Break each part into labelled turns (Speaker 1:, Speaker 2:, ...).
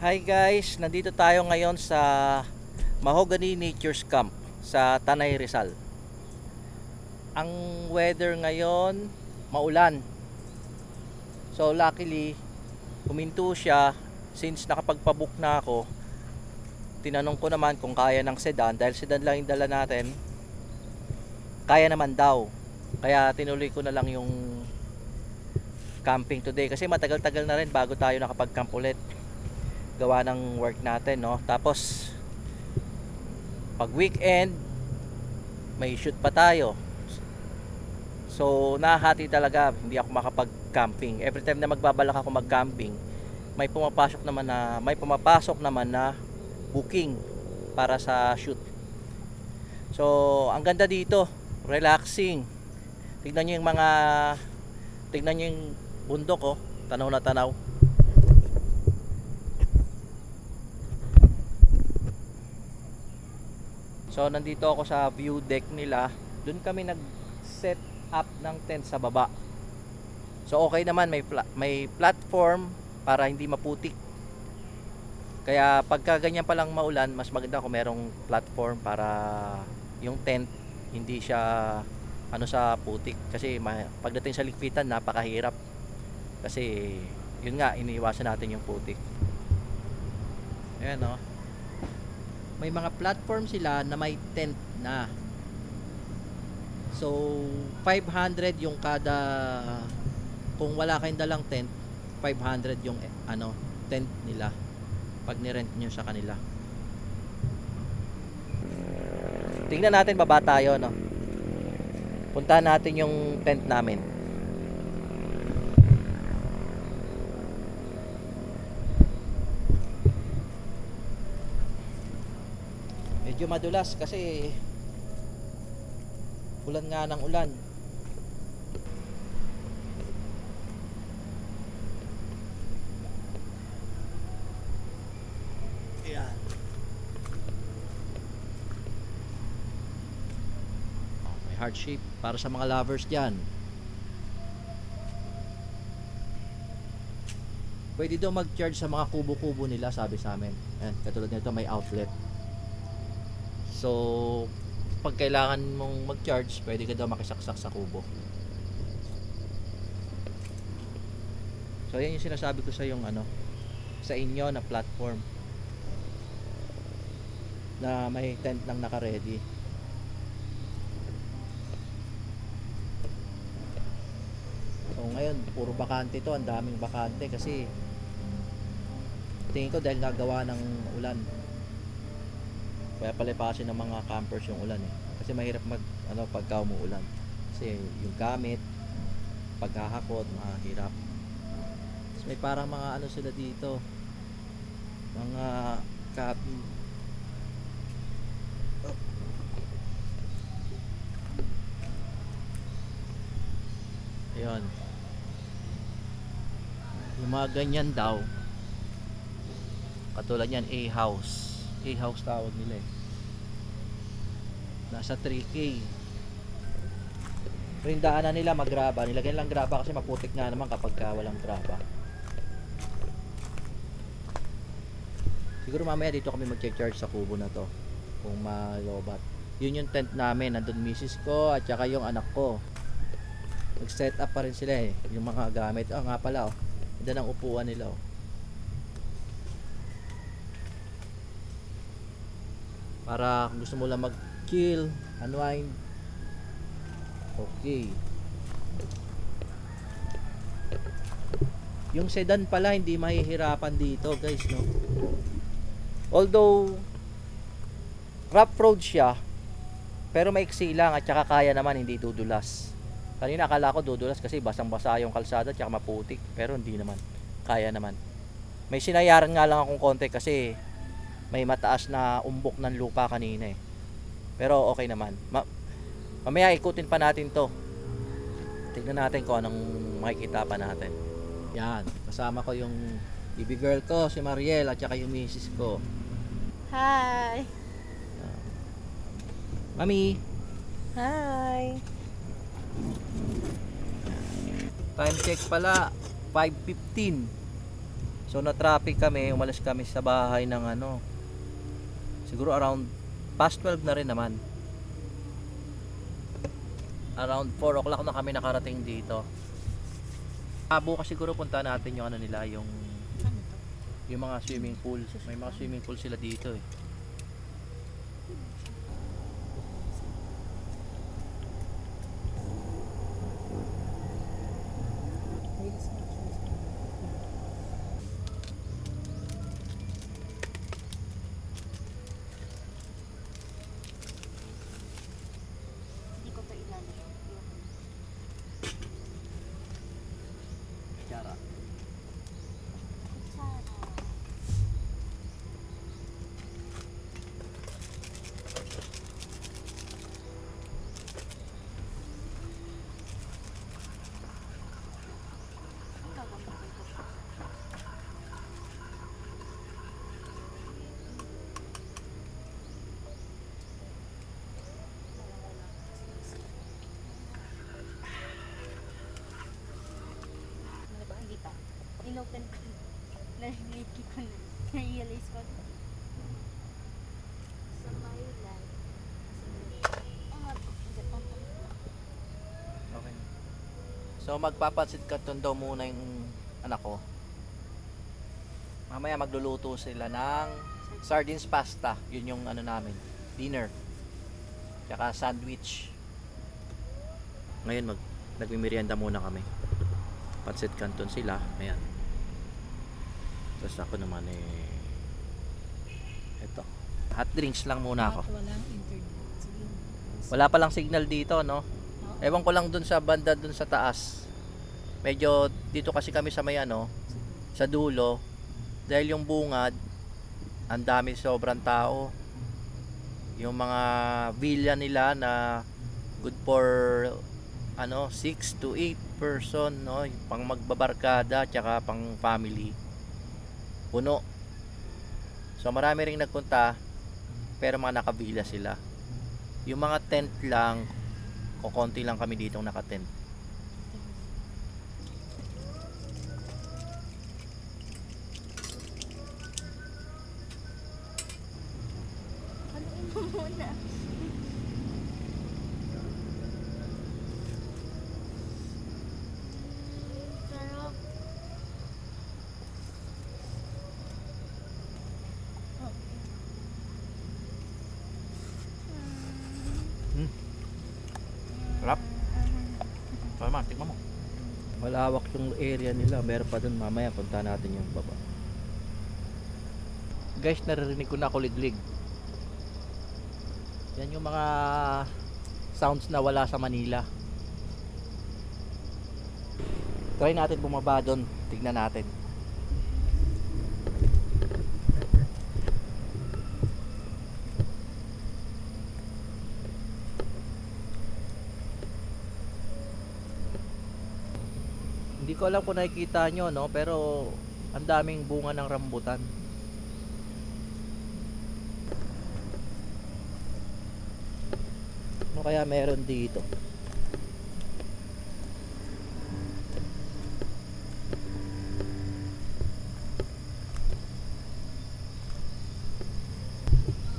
Speaker 1: Hi guys, nandito tayo ngayon sa Mahogany Nature's Camp sa Tanay Rizal. Ang weather ngayon maulan. So luckily huminto siya since nakapagpabook na ako. Tinanong ko naman kung kaya ng sedan dahil sedan lang yung dala natin. Kaya naman daw. Kaya tinuloy ko na lang yung camping today kasi matagal-tagal na rin bago tayo nakapag-camp ulit. Gawa ng work natin, no? Tapos pag weekend may shoot pa tayo. So nahati talaga, hindi ako makapag-camping. Every time na magbabalak ako mag-camping, may pumapasok naman na booking para sa shoot. So ang ganda dito, relaxing. Tignan niyo yung bundok, oh. Tanaw na tanaw. So nandito ako sa view deck nila. Doon kami nag-set up ng tent sa baba. So okay naman, may platform para hindi maputik. Kaya pagka ganyan pa lang maulan, mas maganda kung merong platform para yung tent hindi siya sa putik. Kasi pagdating sa ligpitan, napakahirap. Kasi yun nga, iniiwasan natin yung putik. Ayan, oh. May mga platform sila na may tent na. So 500 yung kada, kung wala kayong dalang tent, 500 yung tent nila pag ni-rent nyo sa kanila. Tingnan natin, baba tayo, no. Puntahan natin yung tent namin. Medyo madulas kasi ulan nga ng ulan. Ayan. May heart shape para sa mga lovers dyan. Pwede daw mag-charge sa mga kubo-kubo nila, sabi sa amin. Ayan, katulad nito may outlet. So pag kailangan mong mag-charge, pwede ka daw makisaksak sa kubo. So yan yung sinasabi ko sa yung sa inyo na platform na may tent nang naka-ready. So ngayon puro bakante to, ang daming bakante kasi tingin ko dahil nagawa ng ulan. Kaya palipasin ng mga campers yung ulan kasi mahirap pagka umuulan kasi yung gamit paghahakot mahirap. Tapos may parang mga sila dito, mga cabin. Ayun, yung mga ganyan daw, katulad yan, A-house tawag nila nasa 3K. Pero yung daanan nila magraba, nilagyan lang graba kasi maputik nga naman kapag walang graba. Siguro mamaya dito kami mag-charge sa kubo na to kung malobat. Yun yung tent namin, nandun misis ko at saka yung anak ko. Nag-set up pa rin sila yung mga gamit. Nga pala, ganda ng upuan nila, para kung gusto mo lang mag-chill, unwind. Okay. Yung sedan pala hindi mahihirapan dito, guys, no. Although rough road siya, pero maiksi lang at saka kaya naman, hindi dudulas. Kanina akala ko dudulas kasi basang-basa yung kalsada at saka maputik, pero hindi naman. Kaya naman. May sinayaran nga lang akong konti kasi may mataas na umbok ng lupa kanina pero okay naman. Mamaya ikutin pa natin to, tignan natin kung anong makikita pa natin. Yan, kasama ko yung baby girl ko, si Mariel, at saka yung misis ko.
Speaker 2: Hi.
Speaker 1: Mami.
Speaker 2: Hi.
Speaker 1: Time check pala 5:15. So na traffic kami, umalis kami sa bahay ng ano, siguro around past 12 na rin naman. Around 4 o'clock na kami nakarating dito. Bukas siguro punta natin yung ano nila, yung mga swimming pool. May mga swimming pool sila dito eh.
Speaker 2: Hindi ko pa ilalagay.
Speaker 1: Yara.
Speaker 2: Kutsara. Ang gagamba ko ito. Ano ba? Hindi pa. In-open ko. Narinig ko na. Na-realize ko. Sa my life.
Speaker 1: Okay. So magpapansit canton daw muna yung anak ko. Mamaya magluluto sila ng sardines pasta. Yun yung ano namin, dinner. Tsaka sandwich. Ngayon nagmimerienda muna kami. Pansit canton sila. Ayan. Tapos ako naman eto. Hot drinks lang muna ako.
Speaker 2: Walang internet. Sige.
Speaker 1: Wala palang signal dito, no? Ewan ko lang dun sa banda dun sa taas. Medyo dito kasi kami sa may ano, sa dulo. Dahil yung bungad, ang dami, sobrang tao. Yung mga villa nila na good for ano 6 to 8 person, no? Pang magbabarkada tsaka pang family. Puno. So marami ring nagpunta pero mga nakabila sila. Yung mga tent lang, kukonti lang kami ditong nakatent.
Speaker 2: Haluin mo muna. Sarap.
Speaker 1: Sarap. Tama, tikman mo. Malawak yung area nila. Meron pa dun mamaya. Punta natin yung baba. Guys, naririnig ko na kuliglig. Yan yung mga sounds na wala sa Manila. Try natin bumaba dun. Tignan natin. Hindi ko alam kung nakikita nyo, no? Pero ang daming bunga ng rambutan. Ano kaya meron dito?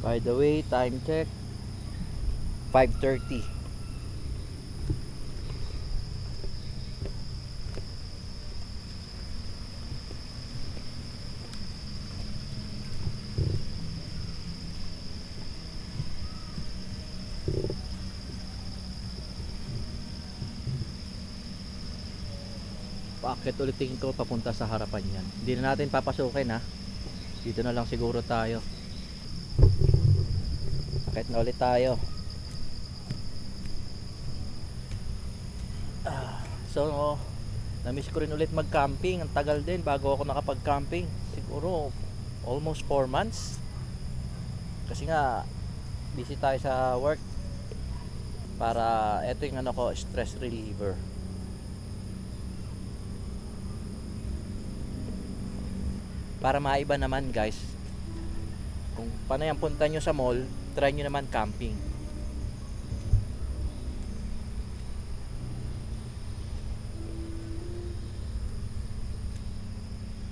Speaker 1: By the way, time check 5:30. Paakit ulitin ko papunta sa harapan yan. Hindi na natin papasukin ha. Dito na lang siguro tayo. Akit na ulit tayo. So na-miss ko rin ulit mag-camping. Ang tagal din bago ako nakapag-camping. Siguro almost 4 months. Kasi nga busy tayo sa work. Para eto yung ano ko, stress reliever. Para maiba naman guys, kung paano yung punta nyo sa mall, try nyo naman camping.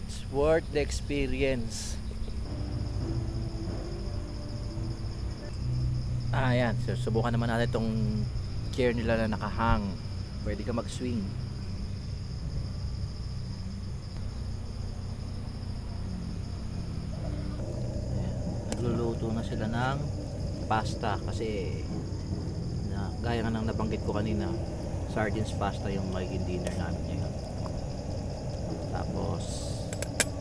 Speaker 1: It's worth the experience. Ayan, susubukan naman natin itong chair nila na nakahang. Pwede ka mag-swing. Nagluluto na sila ng pasta kasi gaya nga ng nabanggit ko kanina, sardines pasta yung magiging dinner namin ngayon. Tapos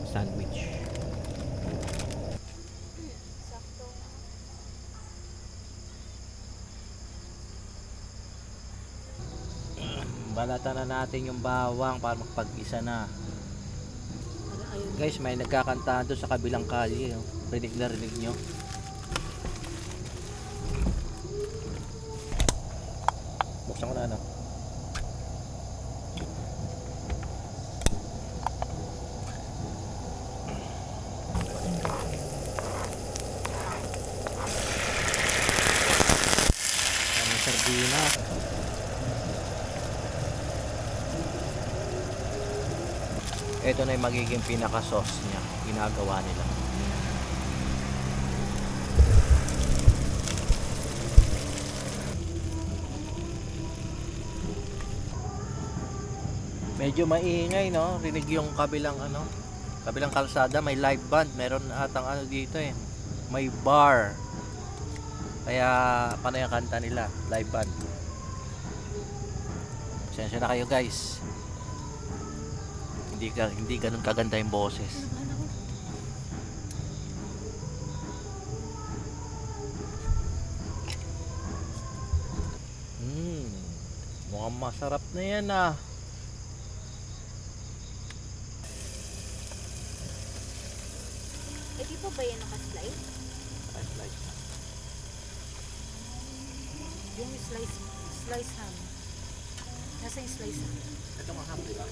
Speaker 1: sandwich.
Speaker 2: Sakto.
Speaker 1: Balatan na natin yung bawang para makapag-isa na. Guys, may nagkakantahan doon sa kabilang kalye. Oh. Rinig na rinig nyo. Buksan ko na ano. Ang sardinas. Ito na yung magiging pinaka sauce niya. Ginagawa nila. Medyo maingay, no? Rinig yung kabilang kabilang kalsada, may live band, meron atang dito eh. May bar. Kaya paano yung kanta nila? Live band. Pasensya na kayo, guys. Hindi ganun kaganda yung boses. Mukhang masarap na yan ah.
Speaker 2: Eh, di pa ba yan naka-slice?
Speaker 1: Slice na.
Speaker 3: Yung slice ham. Nasa yung slice ham?
Speaker 1: Ito nga ham, diba?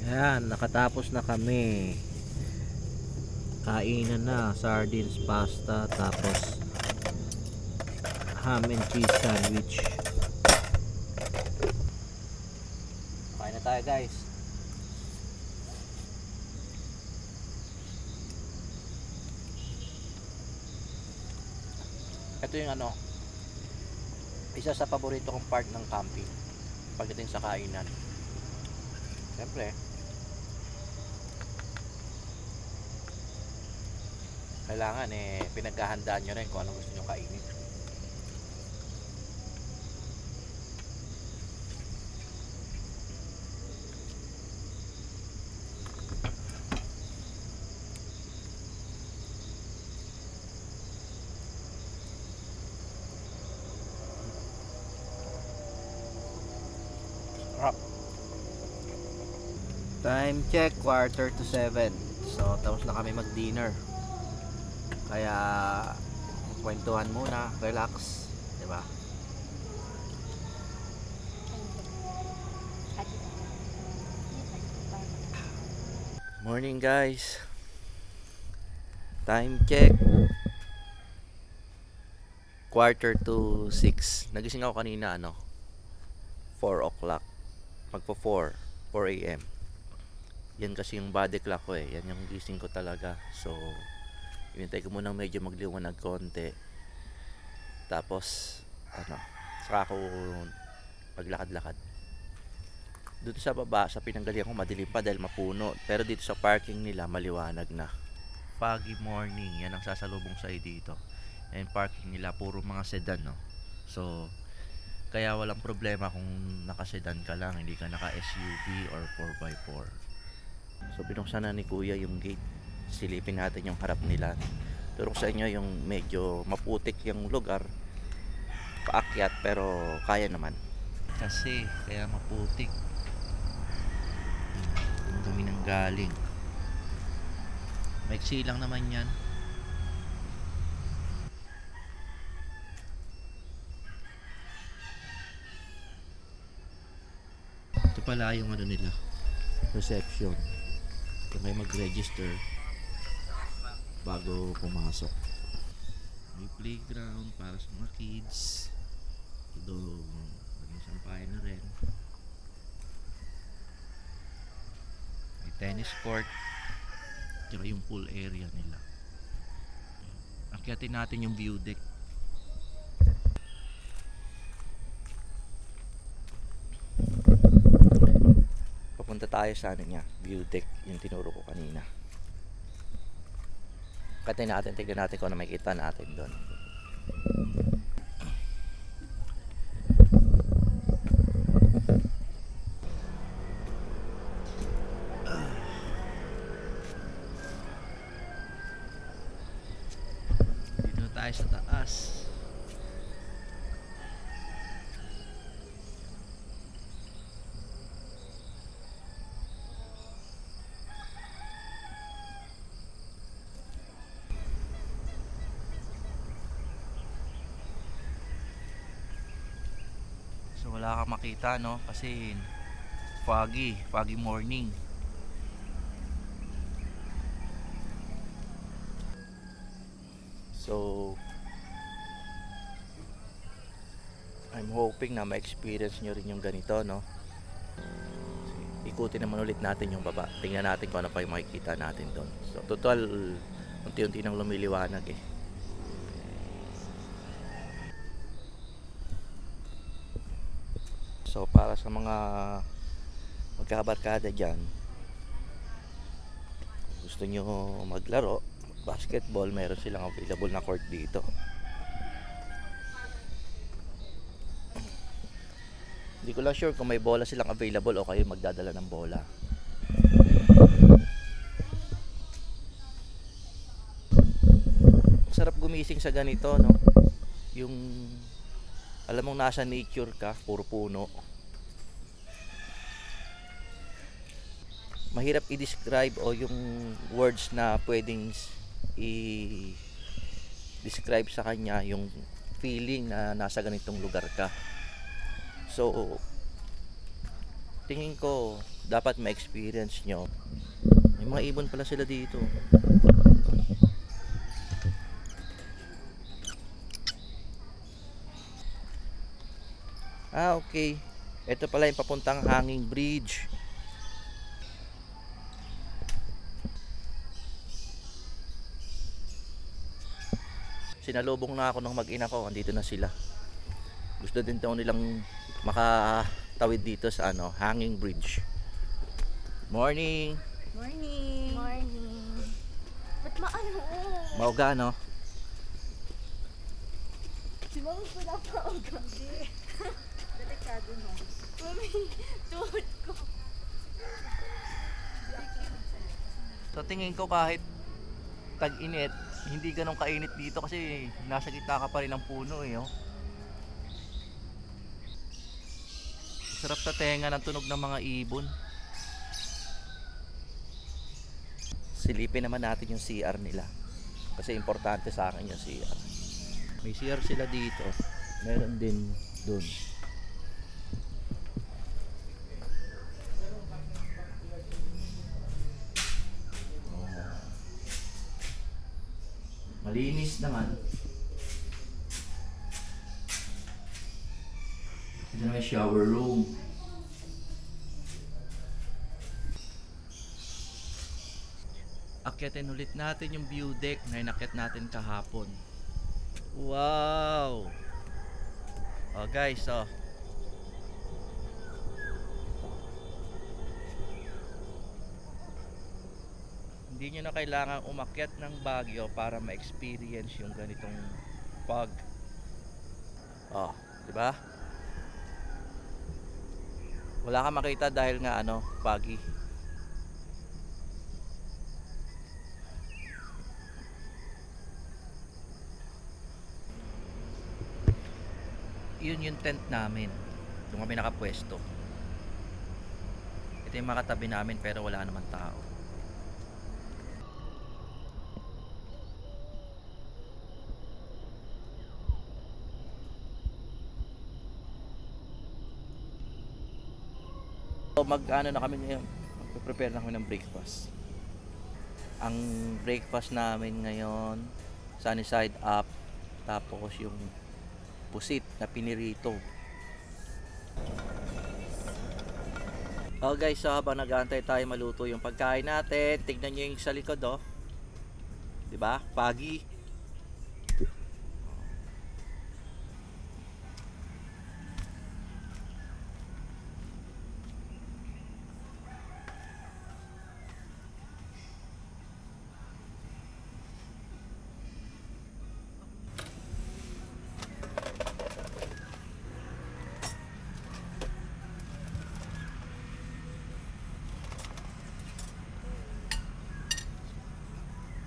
Speaker 1: Yan, nakatapos na kami. Kainan na, sardines, pasta, tapos ham and cheese sandwich. Kain na tayo, guys. Ito yung isa sa paborito kong part ng camping pagdating sa kainan. Siyempre, kailangan pinaghahandaan nyo rin kung anong gusto nyo kainin. Time check, 6:45. So tapos na kami mag dinner. Kaya kwentuhan muna, relax, 'di ba? Morning, guys. Time check, 5:45. Nagising ako kanina 4 o'clock. Magpo 4 a.m. Yan kasi yung body clock ko yan yung gising ko talaga. So hinintay ko muna medyo magliwanag konti, tapos saka ako maglakad-lakad. Dito sa baba sa pinanggalian ko madilim pa dahil mapuno, pero dito sa parking nila maliwanag na. Foggy morning, yan ang sasalubong sa'yo dito. And parking nila puro mga sedan, so kaya walang problema kung naka-sedan ka lang, hindi ka naka SUV or 4x4. So binuksan na ni kuya yung gate. Silipin natin yung harap nila. Turo sa inyo yung medyo maputik yung lugar, paakyat, pero kaya naman kasi kaya maputik. Doon kami nang galing. Maiksi lang naman yan. Ito pala yung nila, reception. Kung may mag-register bago pumasok. May playground para sa mga kids. Ito, sampayan na rin. tennis court, tsaka yung pool area nila. Akyatin natin yung view deck. Papunta tayo sa ano niya, view deck, yung tinuro ko kanina. Akyatin natin, tignan natin kung ano makikita natin doon. Dito tayo sa taas. So wala kang makita, no, kasi foggy morning. So I'm hoping na ma-experience nyo rin yung ganito, no. Ikutin naman ulit natin yung baba. Tingnan natin kung ano pa yung makikita natin doon. So total, unti-unti nang lumiliwanag eh. So para sa mga magkabarkada dyan, gusto nyo maglaro basketball, meron silang available na court dito. Hindi ko lang sure kung may bola silang available o kayo magdadala ng bola. Sarap gumising sa ganito, no? Yung alam mong nasa nature ka, puro puno. Mahirap i-describe o yung words na pwedeng i-describe sa kanya yung feeling na nasa ganitong lugar ka. So tingin ko dapat ma-experience nyo. May mga ibon pala sila dito. Okay. Ito pala yung papuntang hanging bridge. Sinalubong na ako ng mag-ina ko. Andito na sila. Gusto din daw nilang makatawid dito sa ano, hanging bridge. Morning.
Speaker 3: Morning!
Speaker 2: Morning. Ba't maano?
Speaker 1: Mauga, no?
Speaker 2: Si Mami ko na pauga.
Speaker 3: Delikado mo.
Speaker 2: Mami, tuhod ko.
Speaker 1: So tingin ko kahit tag-init, hindi ganun kainit dito kasi nasa gitna ka pa rin ng puno eh. Oh. Sarap sa tenga ng tunog ng mga ibon. Silipin naman natin yung CR nila. Kasi importante sa akin yung CR. May CR sila dito. Meron din dun. Malinis naman. Ito naman yung shower room. Akyatin ulit natin yung view deck na inakyat natin kahapon. Wow! Oh guys, oh. Hindi nyo na kailangan umakyat ng Baguio para ma-experience yung ganitong fog. Oh, di ba? Wala kang makita dahil nga ano, foggy. Yun yung tent namin. Doon kami nakapwesto. Ito yung mga katabi namin pero wala naman tao. So mag-ano na kami ngayon, mag-prepare na kami ng breakfast. Ang breakfast namin ngayon, sunny side up, tapos yung pusit na pinirito. Oh guys, so habang nag-aantay tayo maluto yung pagkain natin, tignan nyo yung sa likod oh. Diba? Pagi.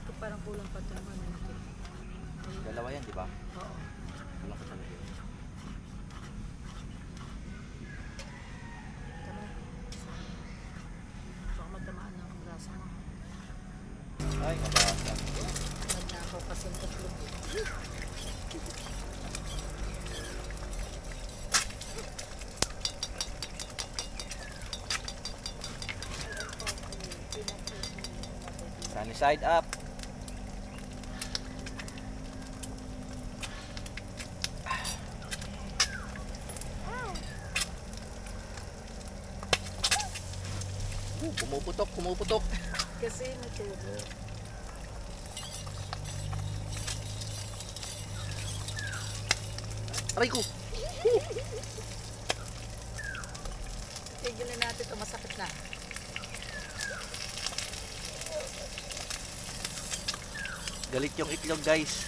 Speaker 3: Ito parang kulang pa ito naman.
Speaker 1: Dalawa yan, diba?
Speaker 3: Oo.
Speaker 1: Kulang sa talaga.
Speaker 3: Tama. Baka matamaan na ang grasa mo.
Speaker 1: Ay, mabasa.
Speaker 3: Maganda ako kasi ang tatlong.
Speaker 1: Sunny side up. Pumuputok, pumuputok.
Speaker 3: Kasi natulo.
Speaker 1: Aray ko.
Speaker 3: Tigil na natin ito, masakit na.
Speaker 1: Galit yung itlog guys.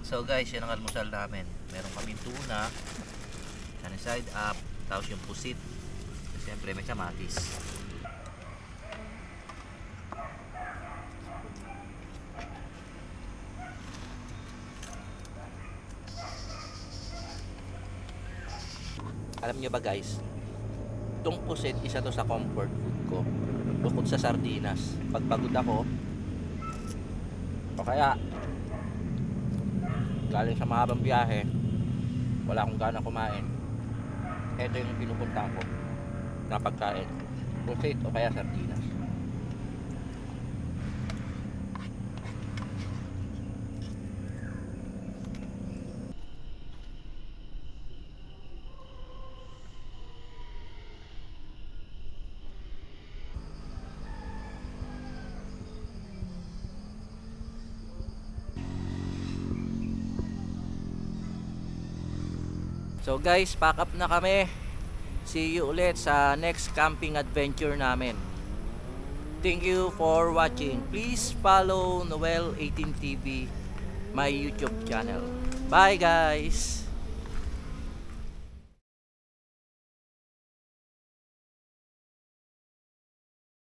Speaker 1: So guys, yan ang almusal namin. Meron kaming tuna, sunny side up, tapos yung pusit. Siyempre may kamatis. Alam nyo ba guys, itong pusit, isa to sa comfort food ko. Bukod sa sardinas. Pag pagod ako, o kaya galing sa mahabang biyahe, wala akong gana kumain, ito yung pinupunta ko na pagkain, pusit o kaya sardinas. So guys, pack up na kami. See you ulit sa next camping adventure namin. Thank you for watching. Please follow Noel 18 TV, my YouTube channel. Bye guys!